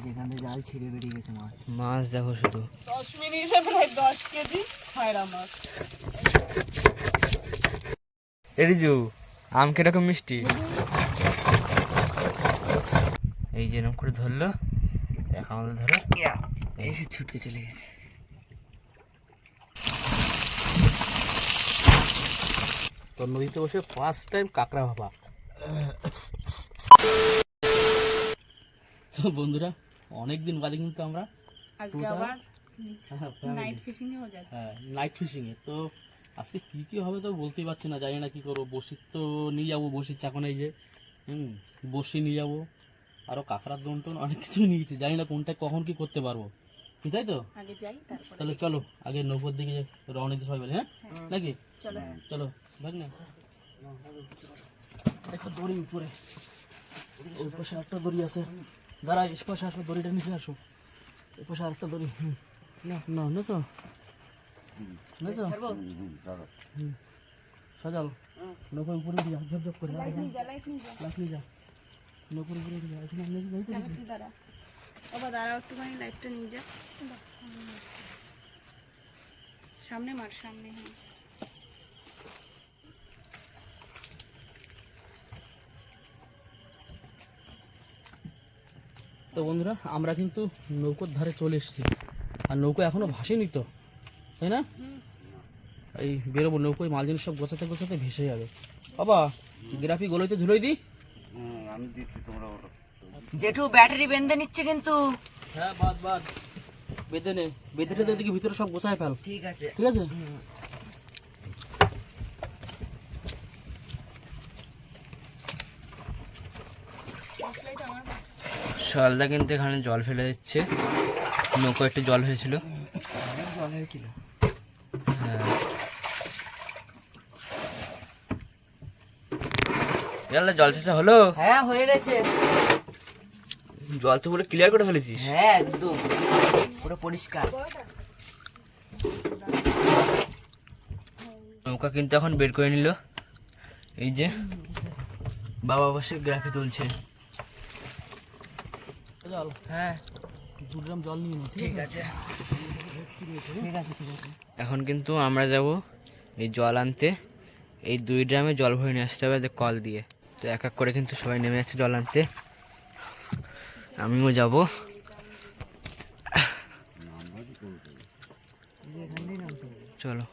যেখানে জাল ছিঁড়ে বেরিয়ে গেছে মাছ। মাছ দেখো শুধু 10 মিনিটে প্রায় 10 কেজি খায়রা মাছ। এরিজু আম কিরকম মিষ্টি। এই যে এরকম করে ধরলো, এখন ধরো এসে ছুটকে চলে গেছে। তো নদীতে বসে ফার্স্ট টাইম কাঁকড়া ভাপা। তো বন্ধুরা অনেকদিন বাদে কিন্তু আমরা আজকে আবার নাইট ফিশিং এও যাচ্ছি। নাইট ফিশিং এ। তো আজকে কি কি হবে তো বলতেই পারছি না, জানি না কি করবো। বসি তো নিয়ে যাবো, বসির চাকন এই যে বসি নিয়ে যাবো, আরো কাঁকড়ার দন্টন অনেক কিছু নিয়েছি, জানি না কোনটা কখন কি করতে পারবো, কি তাই তো। আগে যাই তারপরে। তাহলে চলো আগে নৌকোর দিকে রওনা দিতে হবে। হ্যাঁ নাকি চলো চলো ভাগ না। একটা দড়ি উপরে, ওই পাশে একটা দড়ি আছে, দাঁড়া এই পাশে আসো, দড়িটা নিচে আসো, এই পাশে আরেকটা দড়ি। না না না তো না তো সাজাল নৌকার উপরে দিয়ে ঝপ ঝপ করে লাইট নিয়ে যা। লাইট নিয়ে যা, নৌকার উপরে দিয়ে এখানে আমি যাইতে দাঁড়া তুই দাঁড়া। বাবা দাঁড়াও একটুখানি, লাইটটা নিয়ে যা। সামনে মার, সামনে। হ্যাঁ তো বন্ধুরা আমরা কিন্তু নৌকোর ধারে চলে এসেছি, আর নৌকো এখনো ভাসেনি তো, তাই না? এই বেরোবো, নৌকোয় মাল জিনিস সব গোছাতে গোছাতে ভেসে যাবে। বাবা গ্রাফি গলইতে ধুলোই দিই। আমি দিচ্ছি, তোমরা ওটা জেঠু ব্যাটারি বেঁধে নিচ্ছে কিন্তু। হ্যাঁ বাদ বাদ বেঁধে নে, বেঁধে টেঁধে দিকে ভিতরে সব গোছায় ফেল। ঠিক আছে। ঠিক আছে। শালদা কিন্তু এখানে জল ফেলে দিচ্ছে, নৌকো একটু জল হয়েছিল। অনেক জল হয়েছিল। হ্যাঁ জল শেষা হলো। হ্যাঁ হয়ে গেছে। জল তো পুরো ক্লিয়ার করে ফেলেছিস। হ্যাঁ একদম পুরো পরিষ্কার। নৌকা কিন্তু এখন বের করে নিল, এই যে বাবা বসে গ্রাফি তুলছে। জল, হ্যাঁ 2 ড্রাম জল নিয়ে নে। ঠিক আছে ঠিক আছে ঠিক আছে। এখন কিন্তু আমরা যাব এই জল আনতে, এই 2 ড্রামে জল ভরে নিয়ে আসতে হবে কল দিয়ে। তো এক এক করে কিন্তু সবাই নেমে যাচ্ছে জল আনতে, আমিও যাব। চলো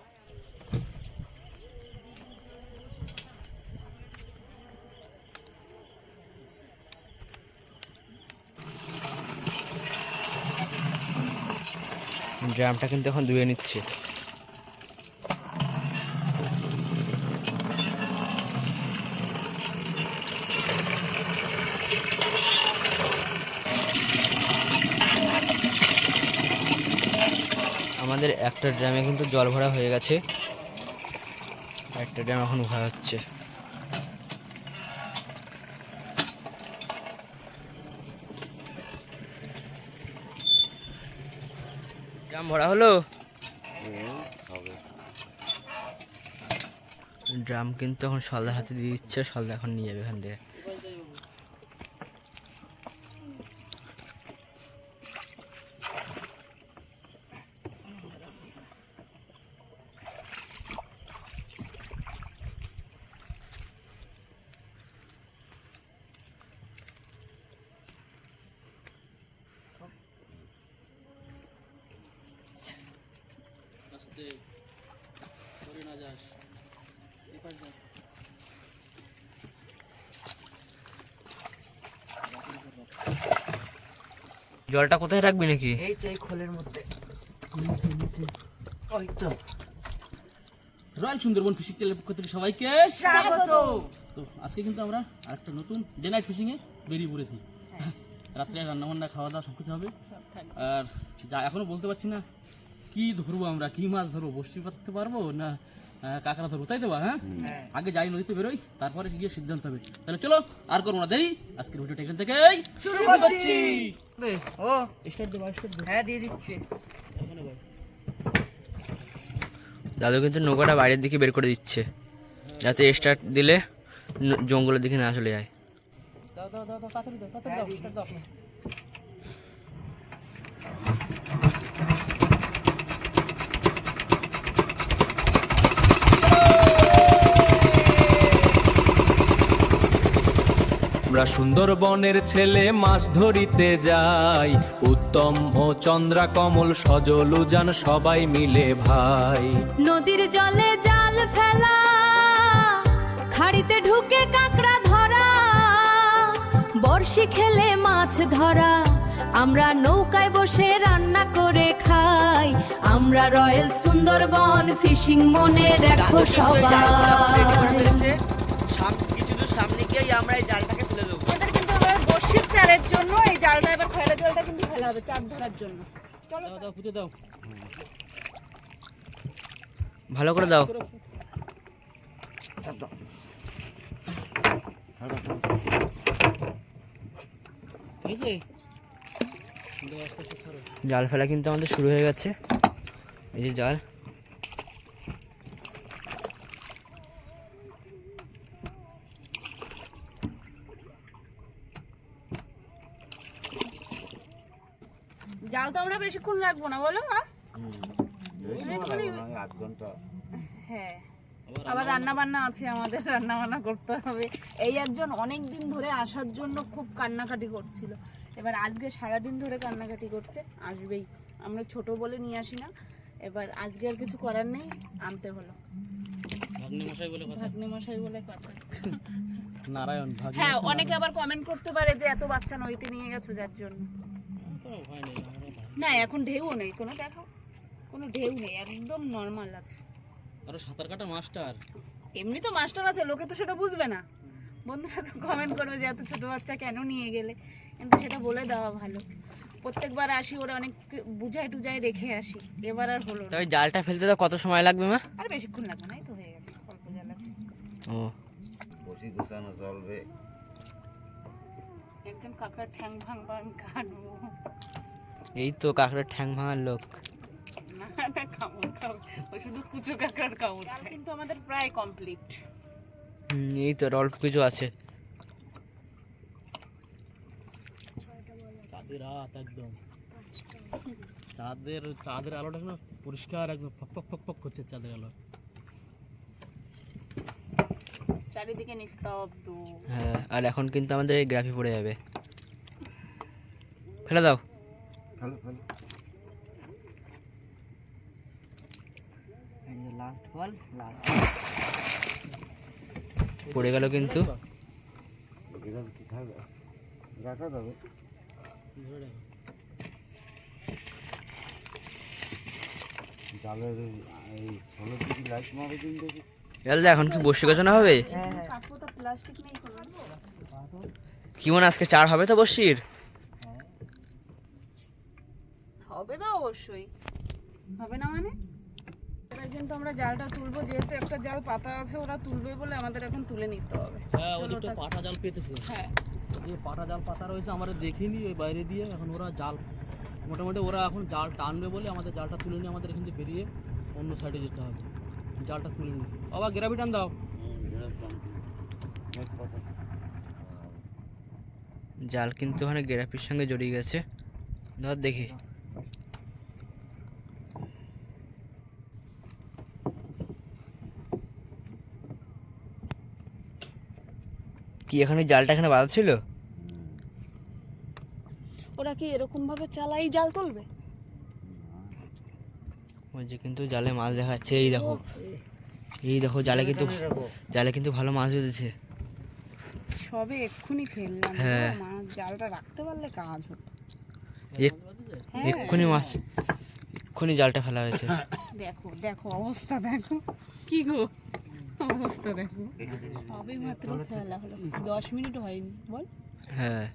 ড্রামটা কিন্তু এখন ধুয়ে নিচ্ছে। আমাদের একটা ড্রামে কিন্তু জল ভরা হয়ে গেছে, একটা ড্রাম এখন ভরা হচ্ছে। ড্রাম ভরা হলো, ড্রাম কিন্তু এখন সলদার হাতে দিয়ে দিচ্ছে, সলদা এখন নিয়ে যাবে এখান থেকে। জলটা কোথায় রাখবি নাকি? এই তো এই খোলের মধ্যে। ওই তো রয়্যাল সুন্দরবন ফিশিং চ্যানেলের পক্ষ থেকে সবাইকে স্বাগত। তো আজকে কিন্তু আমরা আরেকটা নতুন ডে নাইট ফিশিং এ বেরিয়ে পড়েছি। রাত্রে রান্নাবান্না খাওয়া দাওয়া সব কিছু হবে। আর যা এখনো বলতে পারছি না কি ধরবো, আমরা কি মাছ ধরবো, বসি পাততে পারবো না কাঁকড়া ধরবো, তাই তো? হ্যাঁ আগে যাই নদীতে বেরোই, তারপরে গিয়ে সিদ্ধান্ত হবে। তাহলে চলো আর করবো না দেরি, আজকের ভিডিওটা এখান থেকেই শুরু করছি। ও স্টার্ট দেবো, স্টার্ট দেবো। হ্যাঁ দিয়ে দিচ্ছে। দাদু কিন্তু নৌকাটা বাইরের দিকে বের করে দিচ্ছে, যাতে স্টার্ট দিলে জঙ্গলের দিকে না চলে যায়। দাও দাও দাও দাও, তাড়াতাড়ি দাও, তাড়াতাড়ি দাও, স্টার্ট দাও। আমরা সুন্দরবনের ছেলে মাছ ধরিতে যাই, উত্তম ও চন্দ্রা কমল সজল উজান সবাই মিলে ভাই। নদীর জলে জাল ফেলা, খাড়িতে ঢুকে কাঁকড়া ধরা, বড়শি খেলে মাছ ধরা, আমরা নৌকায় বসে রান্না করে খাই। আমরা রয়্যাল সুন্দরবন ফিশিং, মনে রাখো সবাই। কিছু দূর সামনে গিয়ে আমরা এই জালটাকে তুলে দেবো। এদের কিন্তু এবার বর্ষির চারের জন্য এই জালটা, এবার খয়রা জলটা কিন্তু ফেলা হবে চার ধরার জন্য। চলো দাও দাও পুঁতে দাও। ভালো করে দাও। ঠিক আছে, জাল ফেলা কিন্তু আমাদের শুরু হয়ে গেছে। এই যে জাল, জাল তো আমরা বেশিক্ষণ রাখবো না, বলো? হ্যাঁ, আবার রান্না বান্না আছে আমাদের, রান্না বান্না করতে হবে। এই একজন অনেক দিন ধরে আসার জন্য খুব কান্নাকাটি করছিল, এবার আজকে সারাদিন ধরে কান্নাকাটি করছে, আসবেই। আমরা ছোট বলে নিয়ে আসি না, এবার আজকে আর কিছু করার নেই, আনতে হলো। ভাগ্নে মশাই বলে কথা। ভাগ্নে মশাই বলে কথা। নারায়ণ ভাগ্নে। হ্যাঁ, অনেকে আবার কমেন্ট করতে পারে যে এত বাচ্চা নইতে নিয়ে গেছো যার জন্য। ভয় নেই, না, এখন ঢেউ নেই কোনো, দেখো কোনো ঢেউ নেই, একদম নর্মাল আছে। আরো সাঁতার কাটা মাস্টার। এমনি তো মাস্টার আছে, লোকে তো সেটা বুঝবে না, বন্ধুরা তো কমেন্ট করবে যে এত ছোট বাচ্চা কেন নিয়ে গেলে, কিন্তু সেটা বলে দেওয়া ভালো। প্রত্যেকবার আসি ওরা অনেক বুঝাই টুজাই রেখে আসি, এবার আর হলো না। তাই জালটা ফেলতে তো কত সময় লাগবে মা? আর বেশিক্ষণ লাগবে না, এই তো হয়ে গেছে, অল্প জাল আছে। ও, বসি গোছানো চলবে। একদম কাকার ঠ্যাং ভাঙবো, আমি কাটবো। এই তো কাঁকড়ার ঠ্যাং ভাঙার লোক। না না, কামড় খাবো, ওই শুধু কুচো কাকার কামড়। জাল কিন্তু আমাদের প্রায় কমপ্লিট। এই তো আর অল্প কিছু আছে। চাঁদের রাত একদম, চাঁদের আলোটা একদম পরিষ্কার, একদম ফক ফক ফক ফক করছে চাঁদের আলো। চারিদিকে নিস্তব্ধ। হ্যাঁ, আর এখন কিন্তু আমাদের এই গ্রাফি পড়ে যাবে। ফেলে দাও। ভালো ভালো। লাস্ট বল, পড়ে গেল কিন্তু। রাখা যাবে। জালের এই 16 দিকে লাইট মারে দিন দেখি। এখন কি বসে গোছানো হবে? কাপড়টা প্লাস্টিক নেই কোনো? কি মনে আজকে 4 হবে তো বসির? হবে তো অবশ্যই, হবে না মানে? এবার কিন্তু আমরা জালটা তুলবো, যেহেতু একটা জাল পাতা আছে, ওরা তুলবে বলে আমাদের এখন তুলে নিতে হবে। হ্যাঁ, ওদিকটা পাটা জাল পেতেছে। হ্যাঁ, যে পাটা জাল পাতা রয়েছে আমরা দেখিনি ওই বাইরে দিয়ে, এখন ওরা জাল মোটামুটি ওরা এখন জাল টানবে বলে আমাদের জালটা তুলে নিয়ে আমাদের এখান থেকে বেরিয়ে অন্য সাইডে যেতে হবে, জালটা তুলে নিয়ে। আবার গ্রাভি টান দাও। জাল কিন্তু ওখানে গ্রাফির সঙ্গে জড়িয়ে গেছে, ধর দেখি। কি এখানে জালটা এখানে বাঁধা ছিল? ওরা কি এরকম ভাবে চালাই জাল তুলবে? ওই যে কিন্তু জালে মাছ দেখাচ্ছে, এই দেখো, এই দেখো, জালে কিন্তু ভালো মাছ বেঁধেছে। সবে এক্ষুনি ফেললাম, হ্যাঁ। মাছ জালটা রাখতে পারলে কাজ হতো। এক্ষুনি মাছ, এক্ষুনি জালটা ফেলা হয়েছে। দেখো দেখো অবস্থা, দেখো কি গো অবস্থা, দেখো সবে মাত্র ফেলা হলো, 10 মিনিট হয়নি বল। হ্যাঁ,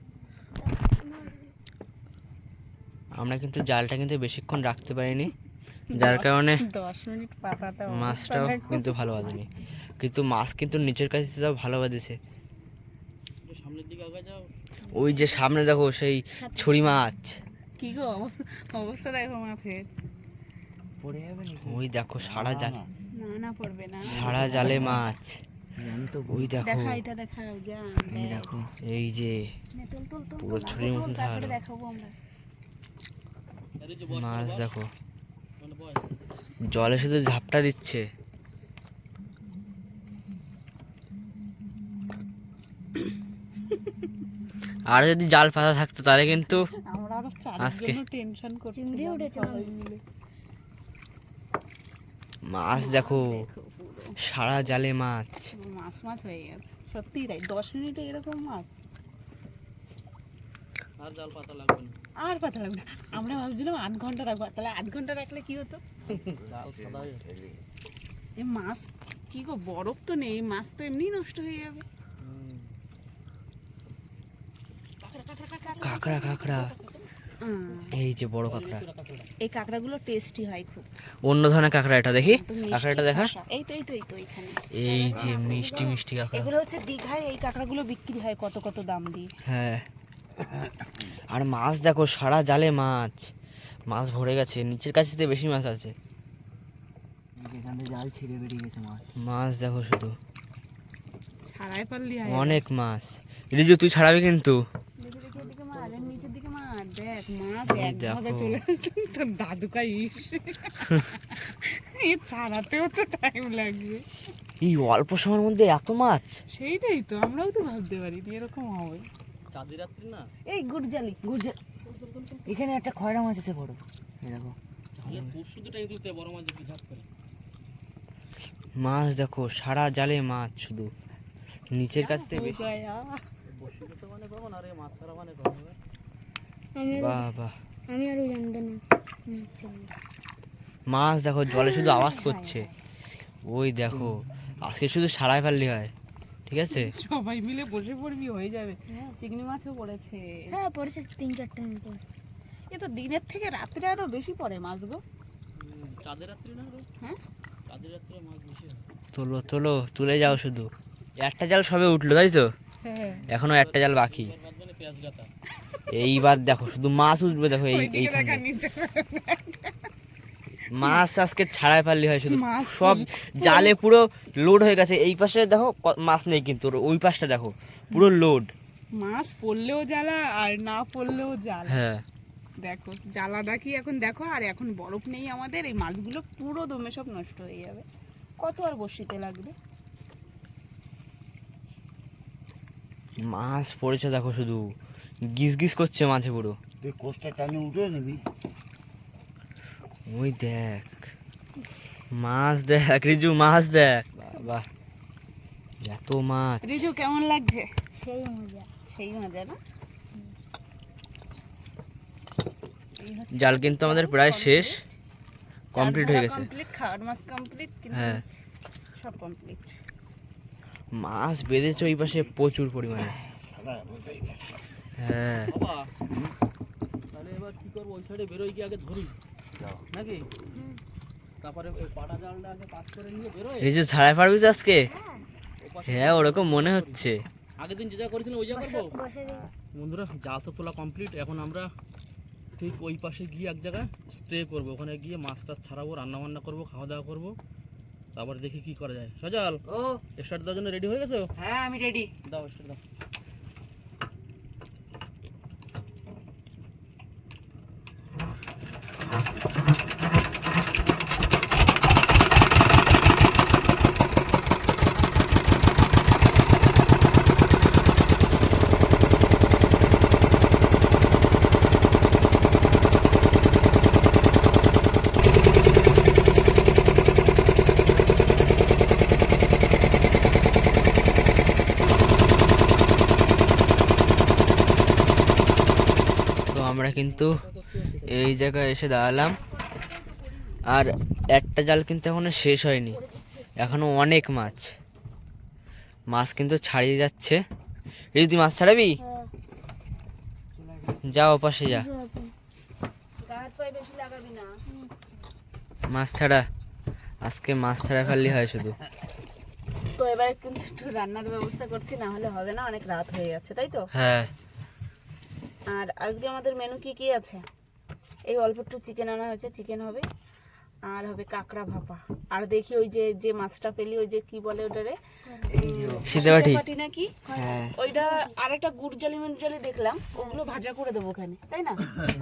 আমরা কিন্তু জালটা কিন্তু বেশিক্ষণ রাখতে পারিনি, যার কারণে 10 মিনিট পাতাটা মাছটাও কিন্তু ভালো বাঁধেনি, কিন্তু মাছ কিন্তু নিচের কাছে তাও ভালো বাঁধেছে। সামনের দিকে আগে যাও। ওই যে সামনে দেখো সেই ছুরি মাছ, কি গো অবস্থা দেখো মাছের। ওই দেখো সারা জাল, না না পড়বে না, সারা জালে মাছ। ওই দেখো, দেখা এটা দেখা যা, এই দেখো, এই যে তুল তুল তুল, পুরো ছুরির মতন তারপরে ধারালো দেখাবো আমরা। মাছ। দেখো জলে শুধু ঝাপটা দিচ্ছে। আর যদি জাল পাতা থাকতো তাহলে কিন্তু আমরা আরো আজকে চারজন টেনশন করছি চিংড়ি উঠেছে সবাই মিলে। মাছ দেখো, সারা জালে মাছ। পুরো মাছ মাছ হয়ে গেছে সত্যি তাই, 10 মিনিটে এরকম মাছ। আর জাল পাতা লাগবে না, আর পাতা লাগবে না। আমরা ভাবছিলাম 8 ঘন্টা রাখবো, তাহলে 8 ঘন্টা রাখলে কি হতো? জাল সাদা হয়ে যাবে। এই মাছ কি গো, বরফ তো নেই, মাছ তো এমনি নষ্ট হয়ে যাবে। কাঁকড়া কাঁকড়া, এই যে বড় কাঁকড়া। এই কাঁকড়াগুলো টেস্টি হয় খুব। অন্য ধরনের কাঁকড়া, এটা দেখি একদম মিষ্টি কাঁকড়াটা দেখা। খোসা। এই তো এখানে এই যে মিষ্টি মিষ্টি কাঁকড়া। এগুলো হচ্ছে দীঘায় এই কাঁকড়াগুলো বিক্রি হয় কত কত দাম দিয়ে। হ্যাঁ, আর মাছ দেখো, সারা জালে মাছ, মাছ ভরে গেছে। নিচের কাছে বেশি মাছ আছে, জাল ছিঁড়ে বেরিয়ে গেছে মাছ। মাছ দেখো শুধু, ছাড়াই পারলি হয়। অনেক মাছ। রিজু তুই ছাড়াবি কিন্তু। এদিকে মার, এর নিচের দিকে মার, দেখ মাছ এই এক দেখো। ভাবে চলে আসছে। তোর দাদুকা ইস, এ ছাড়াতেও তো টাইম লাগবে। এই অল্প সময়ের মধ্যে এত মাছ। সেইটাই তো, আমরাও তো ভাবতে পারিনি এরকম হবে। চাঁদি রাত্রি না, এই গুড়জালি এখানে একটা খয়রা মাছ আছে বড়, এই দেখো। তাহলে পরশু দুটাই তুলতে বড় মাছ দেখি ঝাঁক করে। মাছ দেখো, সারা জালে মাছ শুধু, নিচের কাছ থেকে বেশি। গায়া। বসে বসে মানে পাবো না, আর এই মাছ ছাড়া মানে পাবো না। বাহ বাহ, আমি আরো জানতে না। মাছ দেখো জলে শুধু আওয়াজ করছে। ওই দেখো, আজকে শুধু সারাই ফেললি হয়, ঠিক আছে? সবাই মিলে বসে পড়বি, হয়ে যাবে। চিংড়ি মাছও পড়েছে। হ্যাঁ পড়েছে 3-4টার মতো। এ তো দিনের থেকে রাত্রে আরো বেশি পড়ে মাছ গো। চাঁদের রাত্রি না রে? হ্যাঁ? চাঁদের রাত্রে মাছ বেশি হয়। তোলো তোলো, তুলে যাও শুধু। একটা জাল সবে উঠলো তাই তো, হ্যাঁ, এখনো একটা জাল বাকি। এর মাঝখানে পেঁয়াজ গাতা। এইবার দেখো শুধু মাছ উঠবে, দেখো এই ওইদিকে এইখানে দেখা নিচে। মাছ আজকে ছাড়াই ফেললি হয় শুধু। মাছ সব জালে পুরো লোড হয়ে গেছে। এই পাশে দেখো মাছ নেই, কিন্তু ওই পাশটা দেখো পুরো লোড। মাছ পড়লেও জ্বালা আর না পড়লেও জ্বালা। হ্যাঁ, দেখো জ্বালাটা কি এখন দেখো। আর এখন বরফ নেই আমাদের, এই মাছগুলো পুরো দমে সব নষ্ট হয়ে যাবে। কত আর বসিতে লাগবে। মাছ পড়েছে দেখো শুধু, গিজ গিজ করছে মাছে পুরো। তুই কোস্টার টানে উঠে নিবি। ওই দেখ মাছ, দেখ রিজু মাছ দেখ। বাবা এত মাছ। রিজু কেমন লাগছে? সেই মজা। সেই মজা না? জাল কিন্তু আমাদের প্রায় শেষ, কমপ্লিট হয়ে গেছে। কমপ্লিট, খাওয়ার মাছ কমপ্লিট, কিন্তু হ্যাঁ, সব কমপ্লিট। মাছ বেঁধেছে ওই পাশে প্রচুর পরিমাণে। হ্যাঁ, বাবা তাহলে এবার কি করবো, ওই সাইডে বেরোই গিয়ে আগে ধরি নাকি, তারপরে ওই পাটা জালটা আগে পাস করে নিয়ে বেরোয়। রিজু ছাড়াই পারবি তো আজকে? হ্যাঁ ওরকম মনে হচ্ছে। আগের দিন যে যা করেছিলাম ওই যা করবো। বসে দিই। বন্ধুরা জাল তো তোলা কমপ্লিট, এখন আমরা ঠিক ওই পাশে গিয়ে এক জায়গায় স্টে করবো, ওখানে গিয়ে মাছ টাছ ছাড়াবো, রান্না বান্না করবো, খাওয়া দাওয়া করবো, তারপর দেখি কি করা যায়। সজল ও স্টার্ট দেওয়ার জন্য রেডি হয়ে গেছো? হ্যাঁ, আমি রেডি। দাও স্টার্ট দাও। তো আমরা কিন্তু এই জায়গায় এসে দাঁড়ালাম, আর একটা জাল কিন্তু এখনো শেষ হয়নি, এখনো অনেক মাছ। মাছ কিন্তু ছাড়িয়ে যাচ্ছে। এই তুই মাছ ছাড়াবি? যা ও পাশে যা, গায়ের পায়ে বেশি লাগাবি না। মাছ ছাড়া। আজকে মাছ ছাড়া ফেললি হয় শুধু। তো এবার কিন্তু একটু রান্নার ব্যবস্থা করছি, না হলে হবে না, অনেক রাত হয়ে যাচ্ছে, তাই তো? হ্যাঁ, আর আজকে আমাদের মেনু কি কি আছে? এই অল্প একটু চিকেন আনা হয়েছে, চিকেন হবে, আর হবে কাঁকড়া ভাপা। আর দেখি ওই যে যে মাছটা পেলি, ওই যে কি বলে ওটারে, শীতেবাটি। পাটি নাকি, ওইটা আর একটা গুড় জালি মেন জালি দেখলাম, ওগুলো ভাজা করে দেবো ওখানে, তাই না?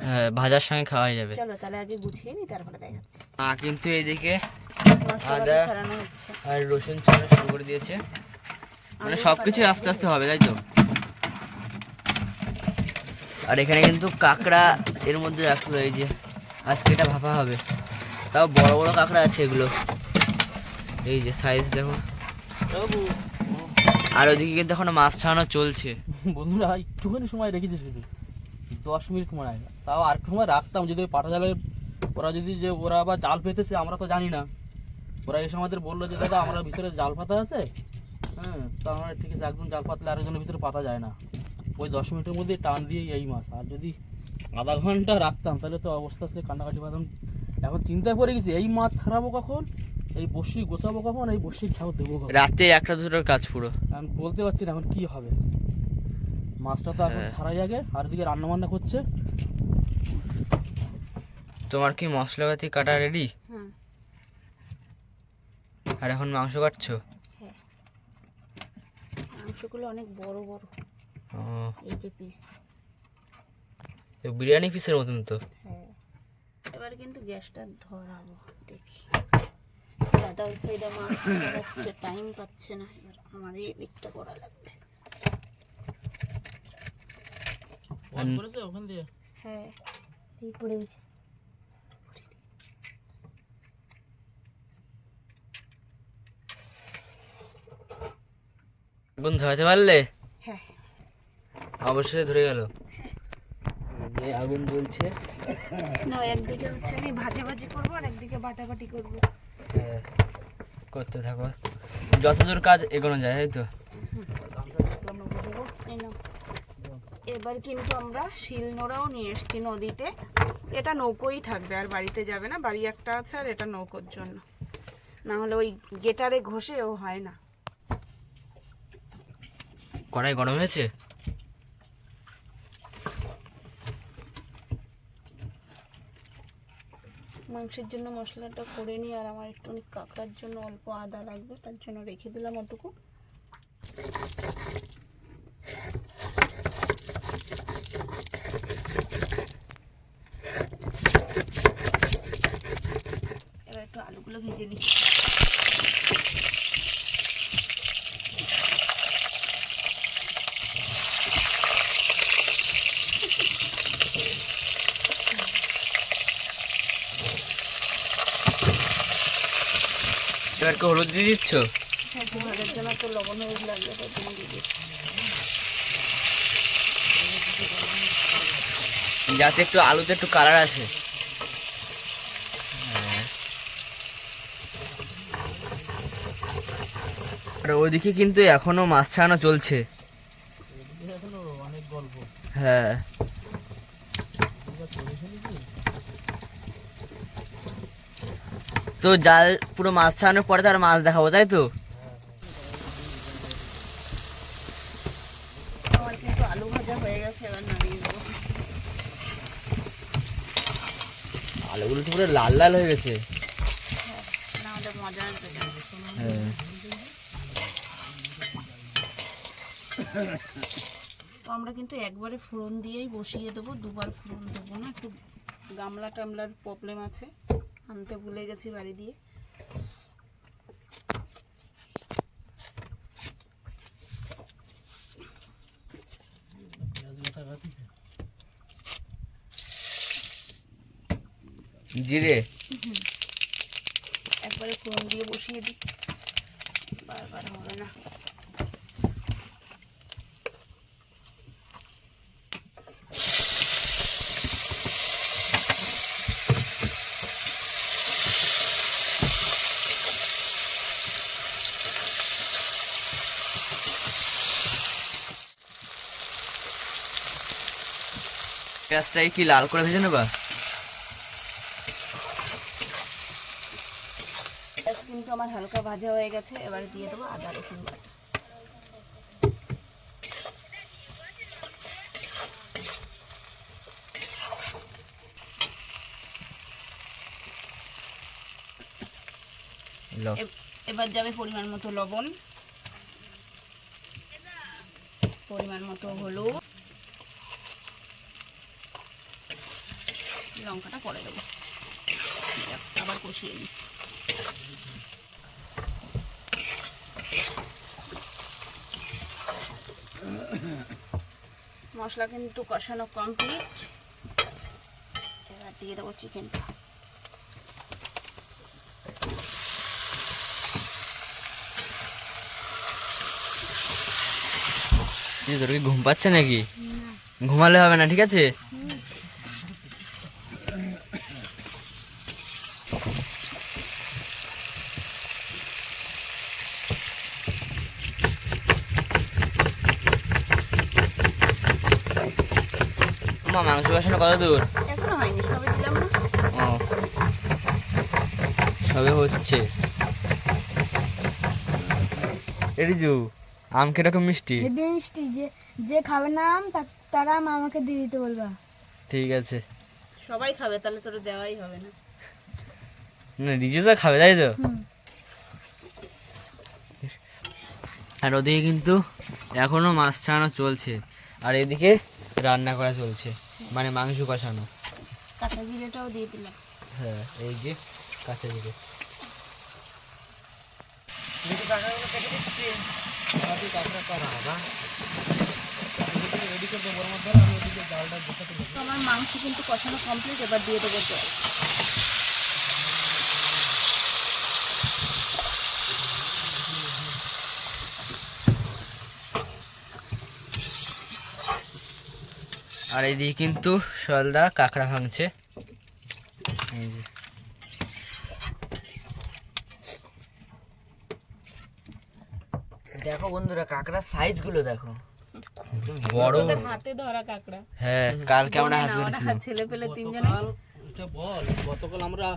হ্যাঁ, ভাজার সঙ্গে খাওয়া যাবে। চলো তাহলে আগে গুছিয়ে নি, তারপরে দেখাচ্ছি। কিন্তু এইদিকে মশলা আদা ছাড়ানো হচ্ছে। আর রসুন ছাড়া শুরু করে দিয়েছে, মানে সবকিছু আস্তে আস্তে হবে, তাই তো? আর এখানে কিন্তু কাঁকড়া এর মধ্যে রাখলো, এই যে আজকে এটা ভাপা হবে। তাও বড় বড় কাঁকড়া আছে এগুলো, এই যে সাইজ দেখো। আর ওদিকে কিন্তু এখন মাছ ছাড়ানো চলছে। বন্ধুরা একটুখানি সময় রেখেছে, শুধু 10 মিনিট মনে হয়, তাও আর একটু সময় রাখতাম যদি পাটা জালের ওরা যদি যে ওরা আবার জাল পেতেছে আমরা তো জানি না। ওরা এসে আমাদের বললো যে দাদা আমরা ভিতরে জাল পাতা আছে, হ্যাঁ তো আমরা ঠিক আছে একজন জাল পাতলে আরেকজনের ভিতরে পাতা যায় না। ওই 10 মিনিটের মধ্যে টান দিয়ে এই মাছ, আর যদি আধা ঘন্টা রাখতাম তাহলে তো অবস্থা আজকে কান্নাকাটি পাতাম। এখন চিন্তায় পড়ে গেছি এই মাছ ছাড়াবো কখন, এই বড়শি গোছাবো কখন, এই বড়শি খেয়াও দেবো কখন। রাতে 1টা-2টার কাজ পুরো, আমি বলতে পারছি না এখন কি হবে। মাছটা তো এখন ছাড়াই আগে, আর দিকে রান্না বান্না করছে। তোমার কি মশলাপাতি কাটা রেডি? হুম। আর এখন মাংস কাটছো? হ্যাঁ, মাংসগুলো অনেক বড় বড়, ও, এই যে পিস। তো বিরিয়ানি পিসের মতন তো। হ্যাঁ, এবার কিন্তু গ্যাসটা ধরাবো, দেখি দাদা ওই সাইডে মাছ ধরাচ্ছে, টাইম পাচ্ছে না, এবার আমার এই দিকটা করা লাগবে। অন করেছে ওখান দিয়ে? হ্যাঁ, এই পড়ে গেছে। আগুন ধরাতে পারলে? হ্যাঁ, অবশ্যই ধরে গেল। আগুন জ্বলছে। না একদিকে হচ্ছে আমি ভাজি ভাজি করবো আর একদিকে বাটাবাটি করবো। হ্যাঁ, করতে থাকো, যতদূর কাজ এগোনো যায়, তাই তো। এই নাও। এবার কিন্তু আমরা শিলনোড়াও নিয়ে এসেছি নদীতে, এটা নৌকোই থাকবে আর বাড়িতে যাবে না, বাড়ি একটা আছে আর এটা নৌকোর জন্য, না হলে ওই গেটারে ঘষেও হয় না। কড়াই গরম হয়েছে? মাংসের জন্য মশলাটা করে নিই, আর আমার একটু কাঁকড়ার জন্য অল্প আদা লাগবে, তার জন্য রেখে দিলাম ওটুকু। এবার একটু আলুগুলো ভেজে নিই। এবার কি হলুদ দিয়ে দিচ্ছ? হ্যাঁ, ভাজার জন্য তো লবণ হলুদ লাগবে, তার জন্য দিয়ে দিচ্ছি। যাতে একটু আলুতে একটু কালার আসে। আর ওইদিকে কিন্তু এখনো মাছ ছাড়ানো চলছে। হ্যাঁ, তো জাল পুরো মাছ ছাড়ানোর পরে তার মাছ দেখাবো, তাই তো? আমার কিন্তু আলু ভাজা হয়ে গেছে, এবার নামিয়ে দেবো। আলুগুলো তো পুরো লাল লাল হয়ে গেছে। না হলে মজা আসবে না। হ্যাঁ, তো আমরা কিন্তু একবারে ফোড়ন দিয়েই বসিয়ে দেবো, দুবার ফোড়ন দেবো না, একটু গামলা টামলার প্রবলেম আছে, আনতে ভুলে গেছি বাড়ি দিয়ে। জিরে একবারে ফোড়ন দিয়ে বসিয়ে দিই, বারবার হবে না। পেঁয়াজটাই কি লাল করে ভেজে নেবা? পেঁয়াজ কিন্তু আমার হালকা ভাজা হয়ে গেছে, এবার দিয়ে দেবো আদা রসুন বাটা। এবার যাবে পরিমাণ মতো লবণ, পরিমাণ মতো হলুদ, লঙ্কাটা পরে দেবো, আবার কষিয়ে নিই। মশলা কিন্তু কষানো কমপ্লিট। এবার দিয়ে দেবো চিকেনটা। তোর কি ঘুম পাচ্ছে নাকি? ঘুমালে হবে না, ঠিক আছে? মাংস কষানো কত দূর? এখনো হয়নি, সবে দিলাম না। ও, সবে হচ্ছে। রিজু, আম কিরকম মিষ্টি? হেভি মিষ্টি। যে খাবে না আম তারা আম আমাকে দিয়ে দিতে বলবা। ঠিক আছে। সবাই খাবে, তাহলে তোর দেওয়াই হবে না। না, রিজু তো খাবে, তাই তো? হুম। আর ওদিকে কিন্তু এখনো মাছ ছাড়ানো চলছে, আর এদিকে রান্না করা চলছে, মানে মাংস কষানো। কাঁচা জিরেটাও দিয়ে দিলাম। হ্যাঁ, এই যে কাঁচা জিরে। আমার মাংস কিন্তু কষানো কমপ্লিট। এবার দিয়ে দেবো জল। আর এইদিকে কিন্তু সলদা কাঁকড়া ভাঙছে। এই যে দেখো বন্ধুরা, কাঁকড়ার সাইজ গুলো দেখো, বড়। ওদের হাতে ধরা কাঁকড়া। হ্যাঁ, কালকে আমরা হাত ধরেছিলাম। ছেলে পেলে তিনজনে। এটা বল, গতকাল আমরা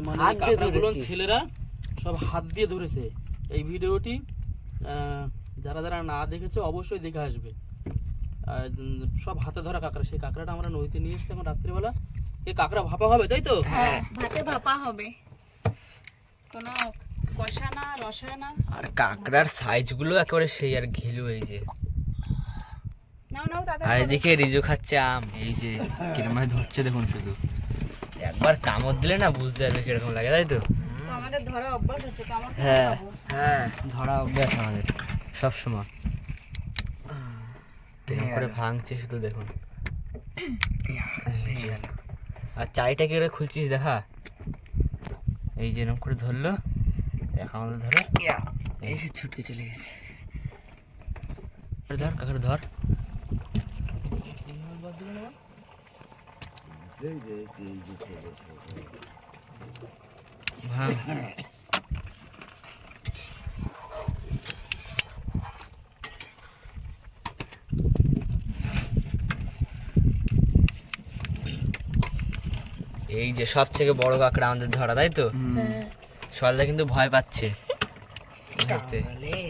মানে হাত দিয়ে কাঁকড়াগুলো ধরেছি। ছেলেরা সব হাত দিয়ে ধরেছে। এই ভিডিওটি যারা যারা না দেখেছে অবশ্যই দেখে আসবে। সব হাতে ধরা কাঁকড়া, সেই কাঁকড়াটা আমরা নদীতে নিয়ে এসেছি এখন রাত্রিবেলা। এই কাঁকড়া ভাপা হবে, তাই তো? হ্যাঁ, ভাতে ভাপা হবে, কোনো কষা না রসা না। আর কাঁকড়ার সাইজ গুলো একেবারে সেই, আর ঘিলু। এই যে, নাও নাও দাদা। আর এদিকে রিজু খাচ্ছে আম। এই যে কিরকম ভাবে ধরছে দেখুন, শুধু একবার কামড় দিলে না বুঝতে পারবে কিরকম লাগে, তাই তো? তো আমাদের ধরা অভ্যাস আছে, কামড় খেতে হ্যাঁ পাবো। হ্যাঁ, ধরা অভ্যাস আমাদের সব সময়। কেমন করে ভাঙছে শুধু দেখুন। আর চাইটা কি করে খুলছিস দেখা। এই যে এরকম করে ধরলো, এক আমাদের ধরে এসে ছুটকে চলে গেছে। ধর কাকারে ধর। ভাঙ। এই যে সব থেকে বড় কাঁকড়া আমাদের ধরা, তাই তো? সলদা কিন্তু ভয় পাচ্ছে ধরতে।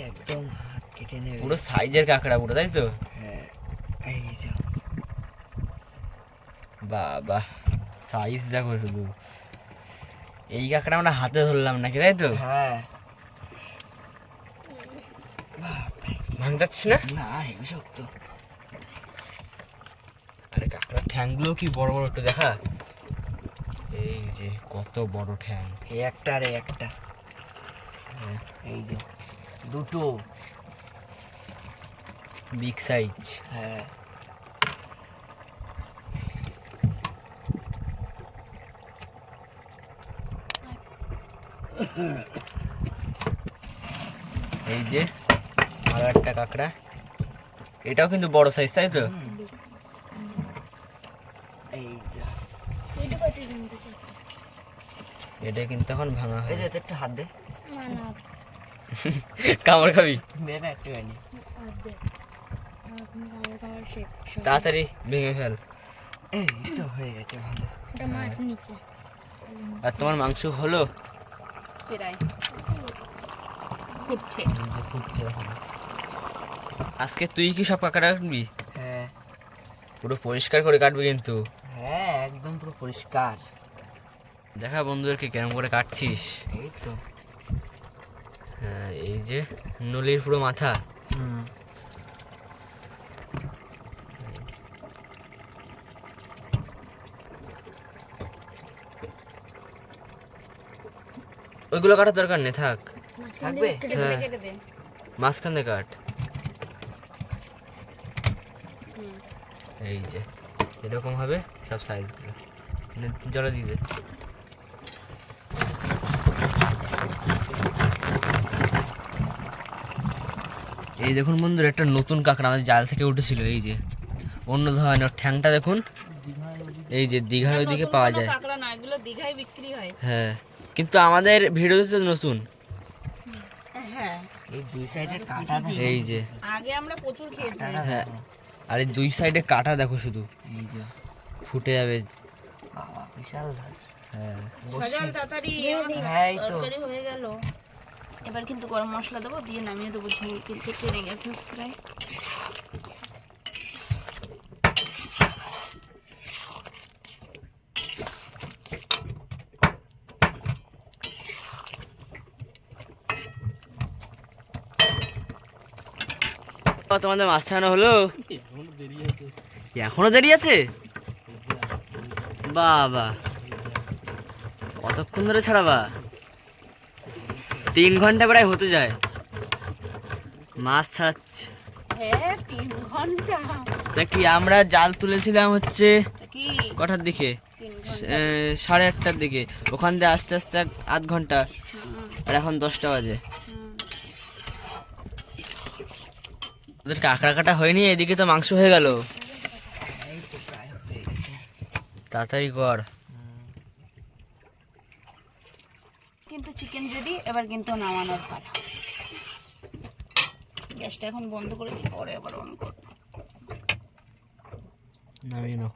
একদম হাত কেটে নেবে। পুরো সাইজের কাঁকড়া পুরো, তাই তো? হ্যাঁ, এই যে বাবা, সাইজ দেখো শুধু। এই কাঁকড়া আমরা হাতে ধরলাম নাকি, তাই তো? হ্যাঁ। ভাঙতে পারছিস না? না, হেবি শক্ত। আরে কাঁকড়ার ঠ্যাংগুলো কি বড় বড়, একটু দেখা। এই যে কত বড় ঠ্যাং। এই একটা আর এই একটা, এই যে দুটো। Big size. হ্যাঁ। এই যে আরো একটা কাঁকড়া, এটাও কিন্তু বড় সাইজ, তাই তো? এই যে এইটুকু আছে জানতে চাই। এটা কিন্তু এখন ভাঙা এই হয়। যে একটু হাত দে। না না, কামড় খাবি? দে না একটুখানি। আর দে। খাবার শেখ। তাড়াতাড়ি ভেঙে ফেল। এই তো হয়ে গেছে, ভালো। ওটা মাঠ নিচে। আর তোমার মাংস হলো? প্রায় ফুটছে। এই যে ফুটছে এখন। আজকে তুই কি সব কাঁকড়া কাটবি? হ্যাঁ পুরো পরিষ্কার করে কাটবি কিন্তু। হ্যাঁ, একদম পুরো পরিষ্কার। দেখা বন্ধুদেরকে কেরম করে কাটছিস। এই তো। হ্যাঁ, এই যে নলির পুরো মাথা। হুম। ওইগুলো কাটার দরকার নেই, থাক। থাকবে? কেটে দে, হ্যাঁ, কেটে দে। মাঝখান দিয়ে কাট। এই যে এরকম হবে সব সাইজগুলো, জলে দিয়ে দে। এই দেখুন বন্ধুরা, একটা নতুন কাঁকড়া আমাদের জাল থেকে উঠেছিল। এই যে অন্য ধরনের ঠ্যাংটা দেখুন, এই যে দীঘার ওইদিকে পাওয়া যায়। কাঁকড়া না, এগুলো দীঘায় বিক্রি হয়। হ্যাঁ, কিন্তু আমাদের ভিডিওতে তো নতুন। হ্যাঁ, এই দুই সাইডের কাঁটা দেখো, এই যে আগে আমরা প্রচুর খেয়েছি। হ্যাঁ, আর এই দুই সাইডে কাটা দেখো শুধু, এই যে ফুটে যাবে। বাবা বিশাল ধার। হ্যাঁ, সজল তাড়াতাড়ি, হ্যাঁ এই তো তরকারি হয়ে গেল। এবার কিন্তু গরম মশলা দেবো, দিয়ে নামিয়ে দেবো। ঝোল কিন্তু টেনে গেছে প্রায়। তোমাদের মাছ ছাড়ানো হলো? এখনো দেরি আছে? বাবা, কতক্ষণ ধরে ছাড়াবা? 3 ঘন্টা প্রায় হতে যায় মাছ ছাড়াচ্ছে। হ্যাঁ, 3 ঘন্টা। তা কি আমরা জাল তুলেছিলাম হচ্ছে কি কটার দিকে? 3 ঘন্টা? 8:30টার দিকে। ওখান দিয়ে আস্তে আস্তে 1/2 ঘন্টা, আর এখন 10টা বাজে। ওদের কাঁকড়া কাটা হয়নি, এদিকে তো মাংস হয়ে গেল। তাড়াতাড়ি কর। কিন্তু চিকেন রেডি, এবার কিন্তু নামানোর পালা। গ্যাসটা এখন বন্ধ করে দিই, পরে আবার অন করবো। নামিয়ে নাও।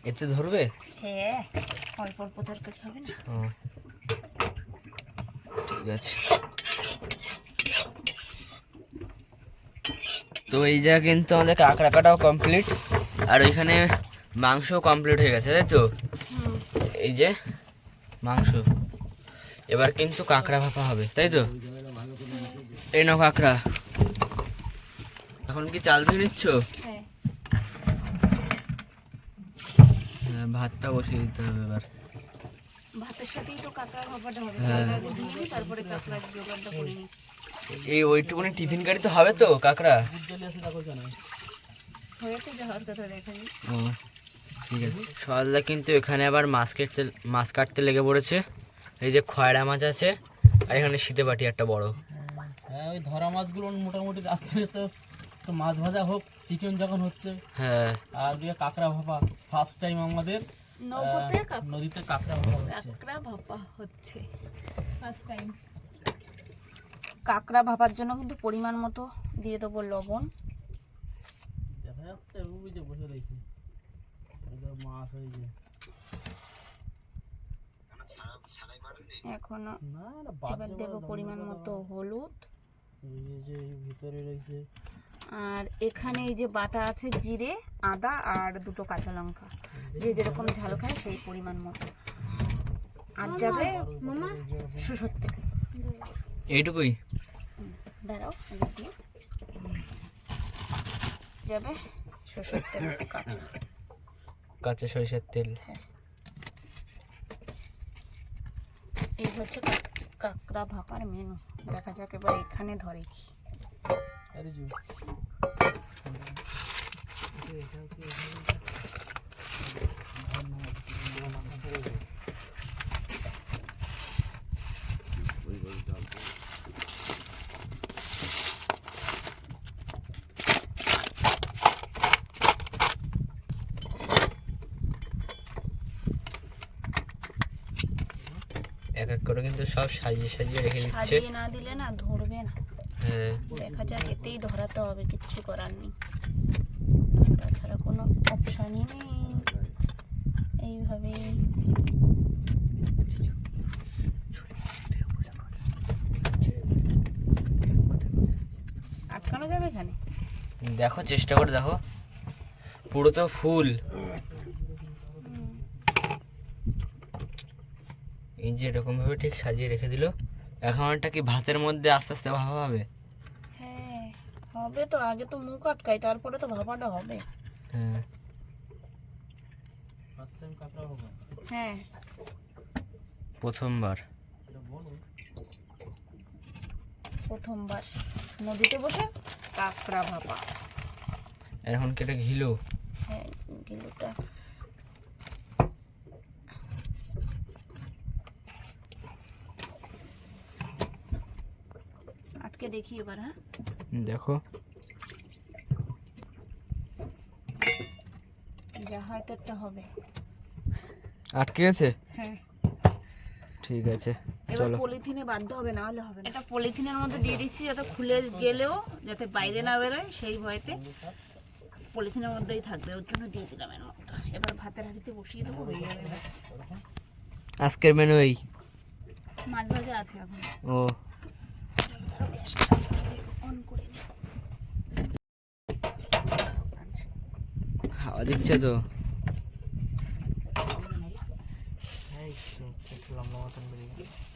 এতে ধরবে? হ্যাঁ, অল্প অল্প তরকারি হবে না? ও, ঠিক আছে। তো এই জায়গা কিন্তু আমাদের কাঁকড়া কাটাও কমপ্লিট, আর ওইখানে মাংস কমপ্লিট হয়ে গেছে, তাই তো? এই যে মাংস, এবার কিন্তু কাঁকড়া ভাপা হবে, তাই তো? এই নাও কাঁকড়া। এখন কি চাল ধুয়ে নিচ্ছ? হ্যাঁ। হ্যাঁ, ভাতটা বসিয়ে দিতে হবে এবার। ভাতের সাথেই তো কাঁকড়া ভাপাটা হবে। হ্যাঁ। চাল আগে দিয়ে দিই, তারপরে কাঁকড়ার জোগাড়টা করে নিচ্ছি। এই ওইটুকুনি টিফিন গাড়ি তো হবে তো কাঁকড়া? হয়েছে, যাওয়ার কথা রেখে নিই। ও, ঠিক আছে। সকালটা কিন্তু এখানে আবার মাছ কাটতে লেগে পড়েছে। এই যে খয়রা মাছ আছে, আর এখানে শীতে বাটি একটা বড়। হ্যাঁ, ওই ধরা মাছগুলো মোটামুটি রাত্রে তো তো মাছ ভাজা হোক, চিকেন যখন হচ্ছে, হ্যাঁ, আর দিয়ে কাঁকড়া ভাপা। ফার্স্ট টাইম আমাদের নৌকোতে নদীতে কাঁকড়া ভাপা হচ্ছে। কাঁকড়া ভাপা হচ্ছে ফার্স্ট টাইম। কাঁকড়া ভাপার জন্য কিন্তু পরিমাণ মতো দিয়ে দেবো লবণ। দেখা যাচ্ছে ওই যে বসে রয়েছে, মাছ হয়েছে। এখনো না না, এবার দেবো পরিমাণ মতো হলুদ। এই যে ভিতরে রয়েছে। আর এখানে এই যে বাটা আছে জিরে, আদা আর 2টো কাঁচা লঙ্কা, যে যেরকম ঝাল খায় সেই পরিমাণ মতো। আর যাবে সরষের তেল। এইটুকুই? দাঁড়াও, এবার দিই। যাবে সরষের তেল, কাঁচা। কাঁচা সরিষার তেল। এই হচ্ছে কাঁকড়া ভাপার মেনু। দেখা যাক এবার এখানে ধরে কি। আরে জি, এক এক করে কিন্তু সব সাজিয়ে সাজিয়ে রেখে দিচ্ছে। সাজিয়ে না দিলে না ধরবে না। হ্যাঁ, দেখা যাক, এতেই ধরাতে হবে, কিচ্ছু করার নেই, তাছাড়া কোনো অপশানই নেই। এইভাবে আটকানো যাবে এখানে। দেখো, চেষ্টা করে দেখো, পুরো তো ফুল। এই যে এরকম ভাবে ঠিক সাজিয়ে রেখে দিল। এখন এটা কি ভাতের মধ্যে আস্তে আস্তে ভাপা হবে? হ্যাঁ, হবে তো। আগে তো মুখ আটকাই, তারপরে তো ভাপাটা হবে। হ্যাঁ, ফার্স্ট টাইম কাঁকড়া ভাপা। হ্যাঁ, প্রথমবার। প্রথমবার নদীতে বসে কাঁকড়া ভাপা। এখন কেটে ঘিলো। হ্যাঁ গিলুটা আটকে দেখি এবার। হ্যাঁ দেখো যা হয়তো একটা হবে। আটকে গেছে। হ্যাঁ ঠিক আছে এবার চলো। পলিথিনে বাঁধতে হবে, না হলে হবে না। এটা পলিথিনের মধ্যে দিয়ে দিচ্ছি যাতে খুলে গেলেও যাতে বাইরে না বেরোয়, সেই ভয়তে পলিথিনের মধ্যেই থাকবে, ওর জন্য দিয়ে দিলাম এর মধ্যে। এবার ভাতের হাঁড়িতে বসিয়ে দেবো, হয়ে যাবে ব্যাস। আজকের মেনু এই। মাছ ভাজা আছে এখন। ও অন করে নি। হাওয়া দিচ্ছে তো।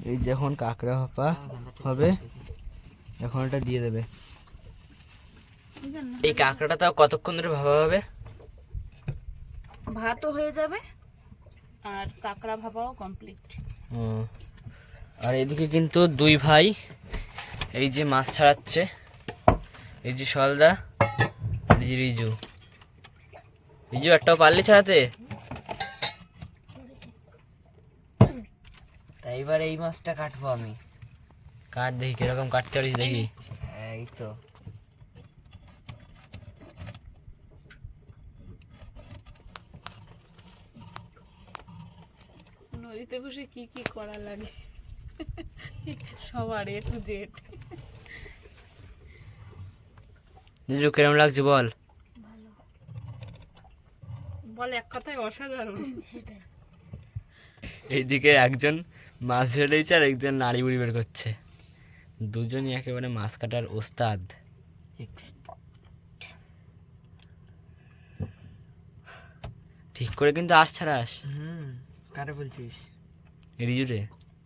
এই যখন কাঁকড়া ভাপা হবে এখন এটা দিয়ে দেবে। এই কাঁকড়াটা তাও কতক্ষণ ধরে ভাপা হবে? ভাতও হয়ে যাবে আর কাঁকড়া ভাপাও কমপ্লিট। ও আর এদিকে কিন্তু দুই ভাই এই যে মাছ ছাড়াচ্ছে, এই যে সলদা আর এই যে রিজু। রিজু একটাও পারলি ছাড়াতে? তাই এবার এই মাছটা কাটবো আমি। কাট দেখি কিরকম কাটতে পারিস দেখি। এই তো নদীতে বসে কি কি করা লাগে সবার A to Z। রিজু কিরকম লাগছে বল? বল এক কথায় অসাধারণ। এইদিকে একজন মাছ ধরে দিয়েছে আর একজন নাড়ি বুড়ি বের করছে। দুজনই একেবারে মাছ কাটার ওস্তাদ। ঠিক করে কিন্তু আস ছাড়াস। কারে বলছিস? রিজু রে